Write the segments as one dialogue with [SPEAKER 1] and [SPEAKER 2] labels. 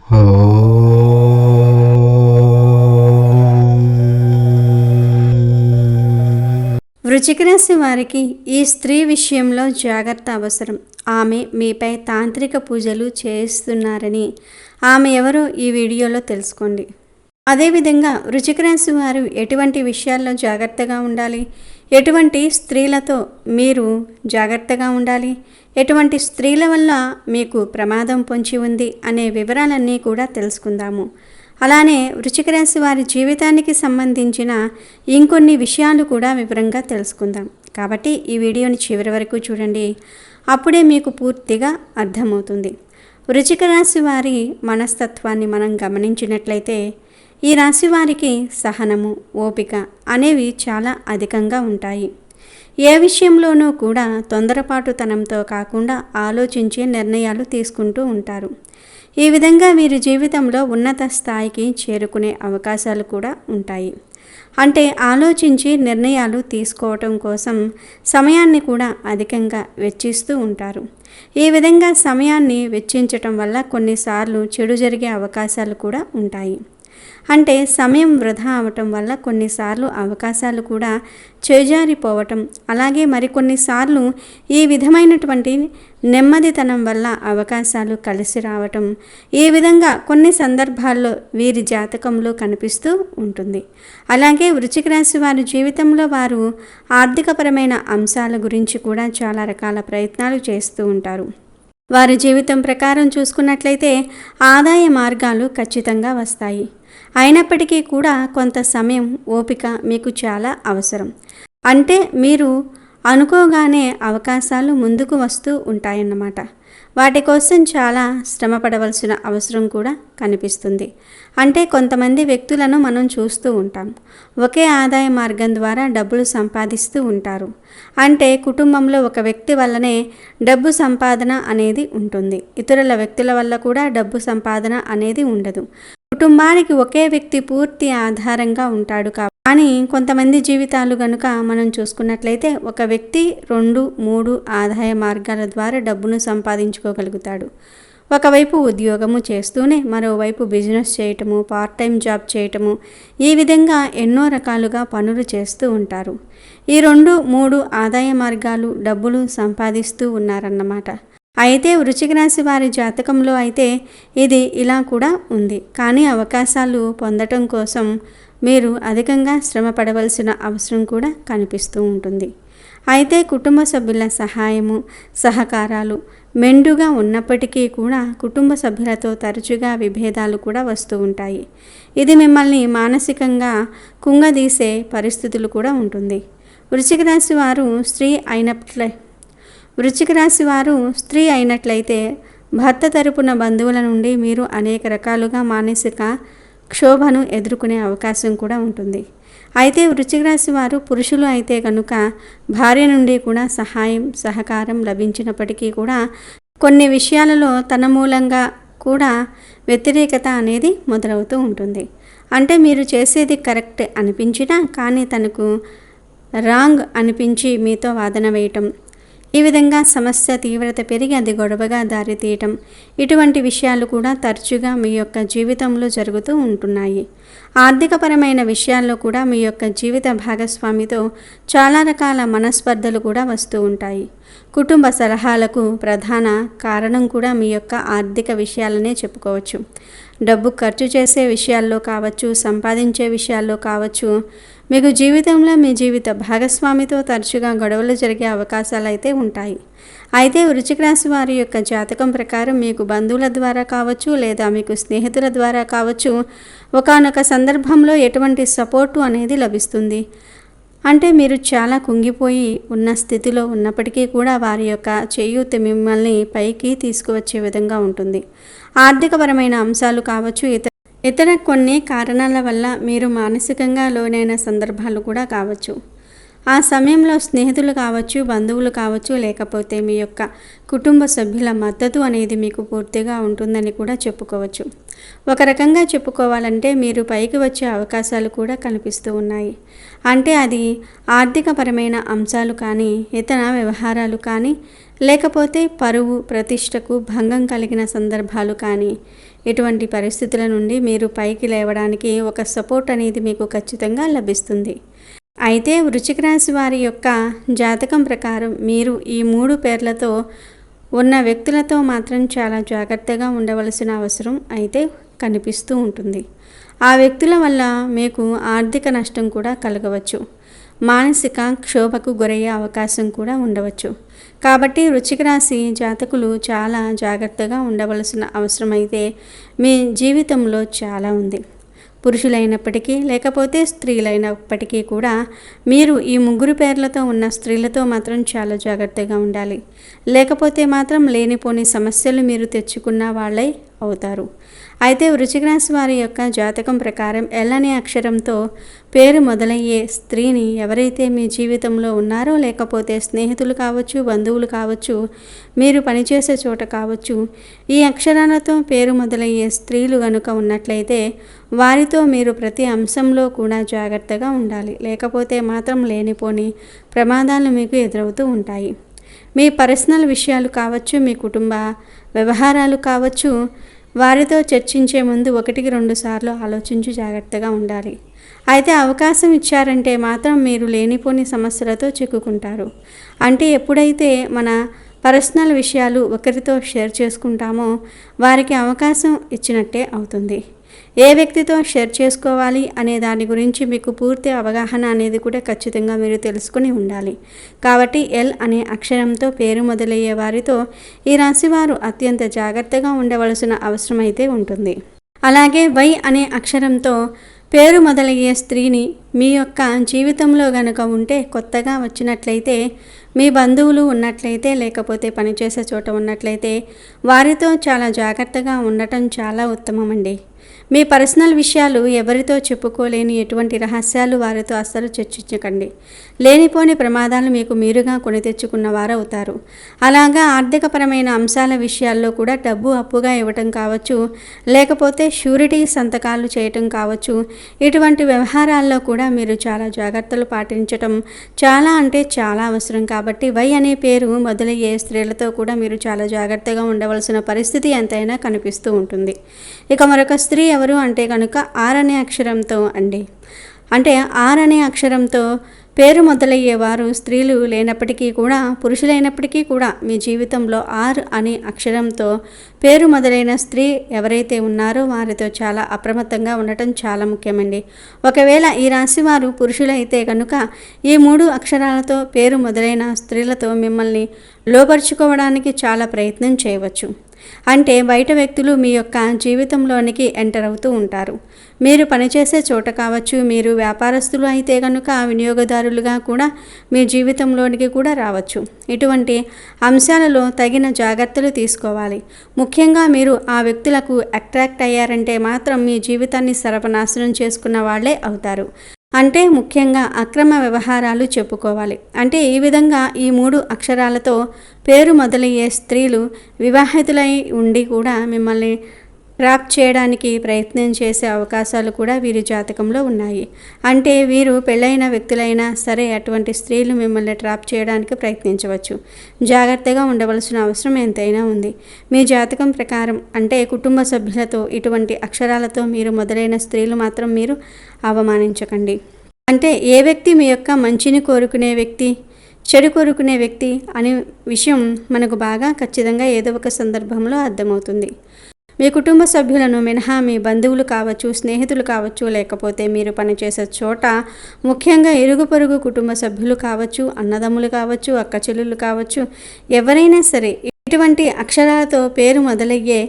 [SPEAKER 1] వృశ్చిక రాశి వారికి ఈ స్త్రీ విషయంలో జాగ్రత్త అవసరం. ఆమె మీపై తాంత్రిక పూజలు చేస్తున్నారని ఆమె ఎవరో ఈ వీడియోలో తెలుసుకోండి. అదేవిధంగా వృశ్చిక రాశి వారు ఎటువంటి విషయాల్లో జాగ్రత్తగా ఉండాలి, ఎటువంటి స్త్రీలతో మీరు జాగ్రత్తగా ఉండాలి, ఎటువంటి స్త్రీల వల్ల మీకు ప్రమాదం పొంచి ఉంది అనే వివరాలన్నీ కూడా తెలుసుకుందాము. అలానే వృశ్చిక రాశి వారి జీవితానికి సంబంధించిన ఇంకొన్ని విషయాలు కూడా వివరంగా తెలుసుకుందాం. కాబట్టి ఈ వీడియోని చివరి వరకు చూడండి, అప్పుడే మీకు పూర్తిగా అర్థమవుతుంది. వృశ్చిక రాశి వారి మనస్తత్వాన్ని మనం గమనించినట్లయితే ఈ రాశి వారికి సహనము, ఓపిక అనేవి చాలా అధికంగా ఉంటాయి. ఏ విషయంలోనూ కూడా తొందరపాటుతనంతో కాకుండా ఆలోచించి నిర్ణయాలు తీసుకుంటూ ఉంటారు. ఈ విధంగా వీరి జీవితంలో ఉన్నత స్థాయికి చేరుకునే అవకాశాలు కూడా ఉంటాయి. అంటే ఆలోచించి నిర్ణయాలు తీసుకోవటం కోసం సమయాన్ని కూడా అధికంగా వెచ్చిస్తూ ఉంటారు. ఈ విధంగా సమయాన్ని వెచ్చించటం వల్ల కొన్నిసార్లు చెడు జరిగే అవకాశాలు కూడా ఉంటాయి. అంటే సమయం వృధా అవటం వల్ల కొన్నిసార్లు అవకాశాలు కూడా చేజారిపోవటం, అలాగే మరికొన్నిసార్లు ఈ విధమైనటువంటి నెమ్మదితనం వల్ల అవకాశాలు కలిసి రావటం, ఈ విధంగా కొన్ని సందర్భాల్లో వీరి జాతకంలో కనిపిస్తూ ఉంటుంది. అలాగే వృశ్చిక రాశి వారి జీవితంలో వారు ఆర్థికపరమైన అంశాల గురించి కూడా చాలా రకాల ప్రయత్నాలు చేస్తూ ఉంటారు. వారి జీవితం ప్రకారం చూసుకున్నట్లయితే ఆదాయ మార్గాలు ఖచ్చితంగా వస్తాయి. అయినప్పటికీ కూడా కొంత సమయం, ఓపిక మీకు చాలా అవసరం. అంటే మీరు అనుకోగానే అవకాశాలు ముందుకు వస్తూ ఉంటాయన్నమాట. వాటి కోసం చాలా శ్రమ పడవలసిన అవసరం కూడా కనిపిస్తుంది. అంటే కొంతమంది వ్యక్తులను మనం చూస్తూ ఉంటాం, ఒకే ఆదాయ మార్గం ద్వారా డబ్బులు సంపాదిస్తూ ఉంటారు. అంటే కుటుంబంలో ఒక వ్యక్తి వల్లనే డబ్బు సంపాదన అనేది ఉంటుంది, ఇతరుల వ్యక్తుల వల్ల కూడా డబ్బు సంపాదన అనేది ఉండదు. కుటుంబానికి ఒకే వ్యక్తి పూర్తి ఆధారంగా ఉంటాడు. కానీ కొంతమంది జీవితాలు గనుక మనం చూసుకున్నట్లయితే ఒక వ్యక్తి 2-3 ఆదాయ మార్గాల ద్వారా డబ్బును సంపాదించుకోగలుగుతాడు. ఒకవైపు ఉద్యోగము చేస్తూనే మరోవైపు బిజినెస్ చేయటము, పార్ట్ టైం జాబ్ చేయటము, ఈ విధంగా ఎన్నో రకాలుగా పనులు చేస్తూ ఉంటారు. ఈ 2-3 ఆదాయ మార్గాలు డబ్బులు సంపాదిస్తూ ఉన్నారన్నమాట. అయితే వృశ్చిక రాశి వారి జాతకంలో అయితే ఇది ఇలా కూడా ఉంది. కానీ అవకాశాలు పొందటం కోసం మీరు అధికంగా శ్రమ పడవలసిన అవసరం కూడా కనిపిస్తూ ఉంటుంది. అయితే కుటుంబ సభ్యుల సహాయము, సహకారాలు మెండుగా ఉన్నప్పటికీ కూడా కుటుంబ సభ్యులతో తరచుగా విభేదాలు కూడా వస్తూ ఉంటాయి. ఇది మిమ్మల్ని మానసికంగా కుంగదీసే పరిస్థితులు కూడా ఉంటుంది. వృశ్చిక రాశి వారు స్త్రీ అయినట్లయితే భర్త తరపున బంధువుల నుండి మీరు అనేక రకాలుగా మానసిక క్షోభను ఎదుర్కొనే అవకాశం కూడా ఉంటుంది. అయితే వృశ్చిక రాశి వారు పురుషులు అయితే కనుక భార్య నుండి కూడా సహాయం, సహకారం లభించినప్పటికీ కూడా కొన్ని విషయాలలో తన మూలంగా కూడా వ్యతిరేకత అనేది మొదలవుతూ ఉంటుంది. అంటే మీరు చేసేది కరెక్ట్ అనిపించినా కానీ తనకు రాంగ్ అనిపించి మీతో వాదన వేయటం, ఈ విధంగా సమస్య తీవ్రత పెరిగి అది గొడవగా దారితీయటం, ఇటువంటి విషయాలు కూడా తరచుగా మీ యొక్క జీవితంలో జరుగుతూ ఉంటున్నాయి. ఆర్థికపరమైన విషయాల్లో కూడా మీ యొక్క జీవిత భాగస్వామితో చాలా రకాల మనస్పర్ధలు కూడా వస్తూ ఉంటాయి. కుటుంబ సలహాలకు ప్రధాన కారణం కూడా మీ యొక్క ఆర్థిక విషయాలనే చెప్పుకోవచ్చు. డబ్బు ఖర్చు చేసే విషయాల్లో కావచ్చు, సంపాదించే విషయాల్లో కావచ్చు, మీకు జీవితంలో మీ జీవిత భాగస్వామితో తరచుగా గొడవలు జరిగే అవకాశాలు అయితే ఉంటాయి. అయితే వృశ్చిక రాశి వారి యొక్క జాతకం ప్రకారం మీకు బంధువుల ద్వారా కావచ్చు, లేదా మీకు స్నేహితుల ద్వారా కావచ్చు, ఒకానొక సందర్భంలో ఎటువంటి సపోర్టు అనేది లభిస్తుంది. అంటే మీరు చాలా కుంగిపోయి ఉన్న స్థితిలో ఉన్నప్పటికీ కూడా వారి యొక్క చేయూత మిమ్మల్ని పైకి తీసుకువచ్చే విధంగా ఉంటుంది. ఆర్థికపరమైన అంశాలు కావచ్చు, ఇతర కొన్ని కారణాల వల్ల మీరు మానసికంగా లోనైన సందర్భాలు కూడా కావచ్చు. ఆ సమయంలో స్నేహితులు కావచ్చు, బంధువులు కావచ్చు, లేకపోతే మీ యొక్క కుటుంబ సభ్యుల మద్దతు అనేది మీకు పూర్తిగా ఉంటుందని కూడా చెప్పుకోవచ్చు. ఒక రకంగా చెప్పుకోవాలంటే మీరు పైకి వచ్చే అవకాశాలు కూడా కనిపిస్తూ ఉన్నాయి. అంటే అది ఆర్థికపరమైన అంశాలు కానీ, ఇతర వ్యవహారాలు కానీ, లేకపోతే పరువు ప్రతిష్టకు భంగం కలిగిన సందర్భాలు కానీ, ఇటువంటి పరిస్థితుల నుండి మీరు పైకి లేవడానికి ఒక సపోర్ట్ అనేది మీకు ఖచ్చితంగా లభిస్తుంది. అయితే వృశ్చిక రాశి వారి యొక్క జాతకం ప్రకారం మీరు ఈ 3 పేర్లతో ఉన్న వ్యక్తులతో మాత్రం చాలా జాగ్రత్తగా ఉండవలసిన అవసరం అయితే కనిపిస్తూ ఉంటుంది. ఆ వ్యక్తుల వల్ల మీకు ఆర్థిక నష్టం కూడా కలగవచ్చు. మానసిక క్షోభకు గురయ్యే అవకాశం కూడా ఉండవచ్చు. కాబట్టి వృశ్చిక రాశి జాతకులు చాలా జాగ్రత్తగా ఉండవలసిన అవసరం అయితే మీ జీవితంలో చాలా ఉంది. పురుషులైనప్పటికీ లేకపోతే స్త్రీలైనప్పటికీ కూడా మీరు ఈ 3 పేర్లతో ఉన్న స్త్రీలతో మాత్రం చాలా జాగ్రత్తగా ఉండాలి. లేకపోతే మాత్రం లేనిపోని సమస్యలు మీరు తెచ్చుకున్న వాళ్ళై అవుతారు. అయితే వృశ్చిక రాశి వారి యొక్క జాతకం ప్రకారం ఎల్ అనే అక్షరంతో పేరు మొదలయ్యే స్త్రీని ఎవరైతే మీ జీవితంలో ఉన్నారో, లేకపోతే స్నేహితులు కావచ్చు, బంధువులు కావచ్చు, మీరు పనిచేసే చోట కావచ్చు, ఈ అక్షరాలతో పేరు మొదలయ్యే స్త్రీలు గనుక ఉన్నట్లయితే వారితో మీరు ప్రతి అంశంలో కూడా జాగ్రత్తగా ఉండాలి. లేకపోతే మాత్రం లేనిపోని ప్రమాదాలు మీకు ఎదురవుతూ ఉంటాయి. మీ పర్సనల్ విషయాలు కావచ్చు, మీ కుటుంబ వ్యవహారాలు కావచ్చు, వారితో చర్చించే ముందు 1-2 సార్లు ఆలోచించి జాగ్రత్తగా ఉండాలి. అయితే అవకాశం ఇచ్చారంటే మాత్రం మీరు లేనిపోని సమస్యలతో చిక్కుకుంటారు. అంటే ఎప్పుడైతే మన పర్సనల్ విషయాలు ఒకరితో షేర్ చేసుకుంటామో వారికి అవకాశం ఇచ్చినట్టే అవుతుంది. ఏ వ్యక్తితో షేర్ చేసుకోవాలి అనే దాని గురించి మీకు పూర్తి అవగాహన అనేది కూడా ఖచ్చితంగా మీరు తెలుసుకుని ఉండాలి. కాబట్టి ఎల్ అనే అక్షరంతో పేరు మొదలయ్యే వారితో ఈ రాశివారు అత్యంత జాగ్రత్తగా ఉండవలసిన అవసరం అయితే ఉంటుంది. అలాగే వై అనే అక్షరంతో పేరు మొదలయ్యే స్త్రీని మీ యొక్క జీవితంలో గనుక ఉంటే, కొత్తగా వచ్చినట్లయితే, మీ బంధువులు ఉన్నట్లయితే, లేకపోతే పనిచేసే చోట ఉన్నట్లయితే వారితో చాలా జాగ్రత్తగా ఉండటం చాలా ఉత్తమం అండి. మీ పర్సనల్ విషయాలు ఎవరితో చెప్పుకోలేని ఎటువంటి రహస్యాలు వారితో అస్సలు చర్చించకండి. లేనిపోని ప్రమాదాలు మీకు మీరుగా కొని తెచ్చుకున్న వారవుతారు. అలాగా ఆర్థికపరమైన అంశాల విషయాల్లో కూడా డబ్బు అప్పుగా ఇవ్వటం కావచ్చు, లేకపోతే షూరిటీ సంతకాలు చేయటం కావచ్చు, ఇటువంటి వ్యవహారాల్లో కూడా మీరు చాలా జాగ్రత్తలు పాటించటం చాలా అంటే చాలా అవసరం. కాబట్టి వై అనే పేరు మొదలయ్యే స్త్రీలతో కూడా మీరు చాలా జాగ్రత్తగా ఉండవలసిన పరిస్థితి ఎంతైనా కనిపిస్తూ ఉంటుంది. ఇక మరొక స్త్రీ ఎవరు అంటే కనుక ఆర్ అనే అక్షరంతో అండి. అంటే ఆర్ అనే అక్షరంతో పేరు మొదలయ్యేవారు స్త్రీలు లేనప్పటికీ కూడా, పురుషులైనప్పటికీ కూడా మీ జీవితంలో ఆర్ అనే అక్షరంతో పేరు మొదలైన స్త్రీ ఎవరైతే ఉన్నారో వారితో చాలా అప్రమత్తంగా ఉండటం చాలా ముఖ్యమండి. ఒకవేళ ఈ రాశి వారు పురుషులైతే కనుక ఈ 3 అక్షరాలతో పేరు మొదలైన స్త్రీలతో మిమ్మల్ని లోపరుచుకోవడానికి చాలా ప్రయత్నం చేయవచ్చు. అంటే బయట వ్యక్తులు మీ యొక్క జీవితంలోనికి ఎంటర్ అవుతూ ఉంటారు. మీరు పనిచేసే చోట కావచ్చు, మీరు వ్యాపారస్తులు అయితే కనుక వినియోగదారులుగా కూడా మీ జీవితంలోనికి కూడా రావచ్చు. ఇటువంటి అంశాలలో తగిన జాగ్రత్తలు తీసుకోవాలి. ముఖ్యంగా మీరు ఆ వ్యక్తులకు అట్రాక్ట్ అయ్యారంటే మాత్రం మీ జీవితాన్ని సర్వనాశనం చేసుకున్న వాళ్ళే అవుతారు. అంటే ముఖ్యంగా అక్రమ వ్యవహారాలు చెప్పుకోవాలి. అంటే ఈ విధంగా ఈ 3 అక్షరాలతో పేరు మొదలయ్యే స్త్రీలు వివాహితులై ఉండి కూడా మిమ్మల్ని ట్రాప్ చేయడానికి ప్రయత్నం చేసే అవకాశాలు కూడా వీరి జాతకంలో ఉన్నాయి. అంటే వీరు పెళ్ళైన వ్యక్తులైనా సరే అటువంటి స్త్రీలు మిమ్మల్ని ట్రాప్ చేయడానికి ప్రయత్నించవచ్చు. జాగ్రత్తగా ఉండవలసిన అవసరం ఎంతైనా ఉంది. మీ జాతకం ప్రకారం అంటే కుటుంబ సభ్యులతో ఇటువంటి అక్షరాలతో మీరు మొదలైన స్త్రీలు మాత్రం మీరు అవమానించకండి. అంటే ఏ వ్యక్తి మీ యొక్క మంచిని కోరుకునే వ్యక్తి, చెడు కోరుకునే వ్యక్తి అనే విషయం మనకు బాగా ఖచ్చితంగా ఏదో ఒక సందర్భంలో అర్థమవుతుంది. మీ కుటుంబ సభ్యులను మినహా మీ బంధువులు కావచ్చు, స్నేహితులు కావచ్చు, లేకపోతే మీరు పనిచేసే చోట ముఖ్యంగా ఇరుగు పొరుగు కుటుంబ సభ్యులు కావచ్చు, అన్నదమ్ములు కావచ్చు, అక్క చెల్లెళ్ళు కావచ్చు, ఎవరైనా సరే ఇటువంటి అక్షరాలతో పేరు మొదలయ్యే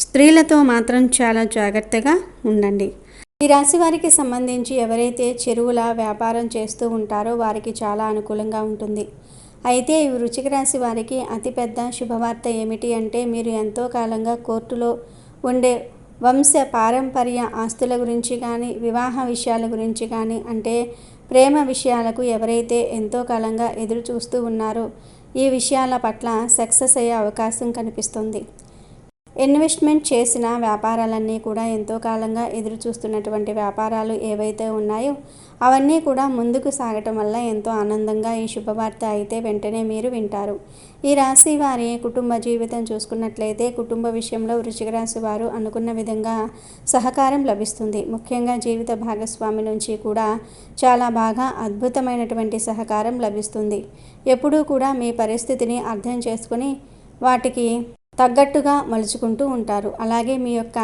[SPEAKER 1] స్త్రీలతో మాత్రం చాలా జాగ్రత్తగా ఉండండి. ఈ రాశి వారికి సంబంధించి ఎవరైతే చెరువుల వ్యాపారం చేస్తూ ఉంటారో వారికి చాలా అనుకూలంగా ఉంటుంది. అయితే ఈ వృశ్చిక రాశి వారికి అతిపెద్ద శుభవార్త ఏమిటి అంటే, మీరు ఎంతో కాలంగా కోర్టులో ఉండే వంశ పారంపర్య ఆస్తుల గురించి కానీ, వివాహ విషయాల గురించి కానీ, అంటే ప్రేమ విషయాలకు ఎవరైతే ఎంతో కాలంగా ఎదురు చూస్తూ ఉన్నారో ఈ విషయాల పట్ల సక్సెస్ అయ్యే అవకాశం కనిపిస్తుంది. ఇన్వెస్ట్మెంట్ చేసిన వ్యాపారాలన్నీ కూడా ఎంతో కాలంగా ఎదురు చూస్తున్నటువంటి వ్యాపారాలు ఏవైతే ఉన్నాయో అవన్నీ కూడా ముందుకు సాగటం వల్ల ఎంతో ఆనందంగా ఈ శుభవార్త అయితే వెంటనే మీరు వింటారు. ఈ రాశి వారి కుటుంబ జీవితం చూసుకున్నట్లయితే కుటుంబ విషయంలో వృశ్చిక రాశి వారు అనుకున్న విధంగా సహకారం లభిస్తుంది. ముఖ్యంగా జీవిత భాగస్వామి నుంచి కూడా చాలా బాగా అద్భుతమైనటువంటి సహకారం లభిస్తుంది. ఎప్పుడూ కూడా మీ పరిస్థితిని అర్థం చేసుకుని వాటికి తగ్గట్టుగా మలుచుకుంటూ ఉంటారు. అలాగే మీ యొక్క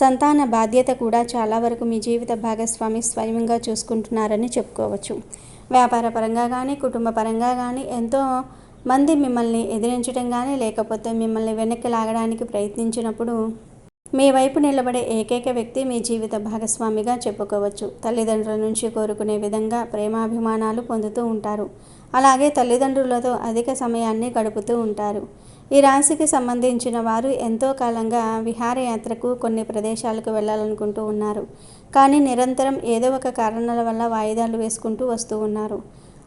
[SPEAKER 1] సంతాన బాధ్యత కూడా చాలా వరకు మీ జీవిత భాగస్వామి స్వయంగా చూసుకుంటున్నారని చెప్పుకోవచ్చు. వ్యాపార పరంగా కానీ కుటుంబ పరంగా కానీ ఎంతో మంది మిమ్మల్ని ఎదిరించడం కానీ లేకపోతే మిమ్మల్ని వెనక్కి లాగడానికి ప్రయత్నించినప్పుడు మీ వైపు నిలబడే ఏకైక వ్యక్తి మీ జీవిత భాగస్వామిగా చెప్పుకోవచ్చు. తల్లిదండ్రుల నుంచి కోరుకునే విధంగా ప్రేమాభిమానాలు పొందుతూ ఉంటారు. అలాగే తల్లిదండ్రులతో అధిక సమయాన్ని గడుపుతూ ఉంటారు. ఈ రాశికి సంబంధించిన వారు ఎంతో కాలంగా విహారయాత్రకు కొన్ని ప్రదేశాలకు వెళ్ళాలనుకుంటూ ఉన్నారు. కానీ నిరంతరం ఏదో ఒక కారణాల వల్ల వాయిదాలు వేసుకుంటూ వస్తూ ఉన్నారు.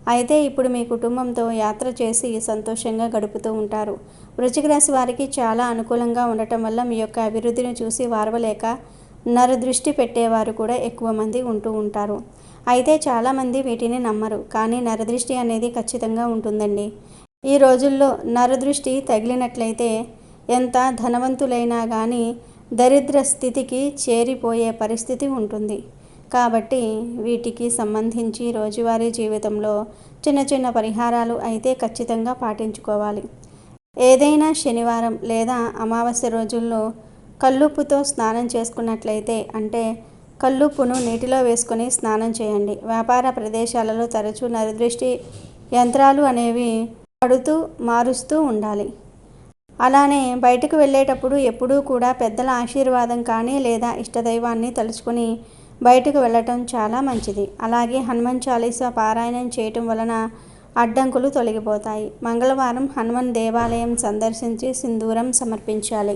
[SPEAKER 1] అయితే ఇప్పుడు మీ కుటుంబంతో యాత్ర చేసి సంతోషంగా గడుపుతూ ఉంటారు. వృశ్చిక రాశి వారికి చాలా అనుకూలంగా ఉండటం వల్ల మీ యొక్క అభివృద్ధిని చూసి వారవలేక నరదృష్టి పెట్టేవారు కూడా ఎక్కువ మంది ఉంటూ ఉంటారు. అయితే చాలామంది వీటిని నమ్మరు. కానీ నరదృష్టి అనేది ఖచ్చితంగా ఉంటుందండి. ఈ రోజుల్లో నరదృష్టి తగిలినట్లయితే ఎంత ధనవంతులైనా కానీ దరిద్ర స్థితికి చేరిపోయే పరిస్థితి ఉంటుంది. కాబట్టి వీటికి సంబంధించి రోజువారీ జీవితంలో చిన్న చిన్న పరిహారాలు అయితే ఖచ్చితంగా పాటించుకోవాలి. ఏదైనా శనివారం లేదా అమావాస్య రోజుల్లో కల్లుప్పుతో స్నానం చేసుకున్నట్లయితే అంటే కల్లుప్పును నీటిలో వేసుకొని స్నానం చేయండి. వ్యాపార ప్రదేశాలలో తరచూ నరదృష్టి యంత్రాలు అనేవి పడుతూ మారుస్తూ ఉండాలి. అలానే బయటకు వెళ్ళేటప్పుడు ఎప్పుడూ కూడా పెద్దల ఆశీర్వాదం కానీ లేదా ఇష్టదైవాన్ని తలుచుకొని బయటకు వెళ్ళటం చాలా మంచిది. అలాగే హనుమాన్ చాలీసా పారాయణం చేయటం వలన అడ్డంకులు తొలగిపోతాయి. మంగళవారం హనుమాన్ దేవాలయం సందర్శించి సింధూరం సమర్పించాలి.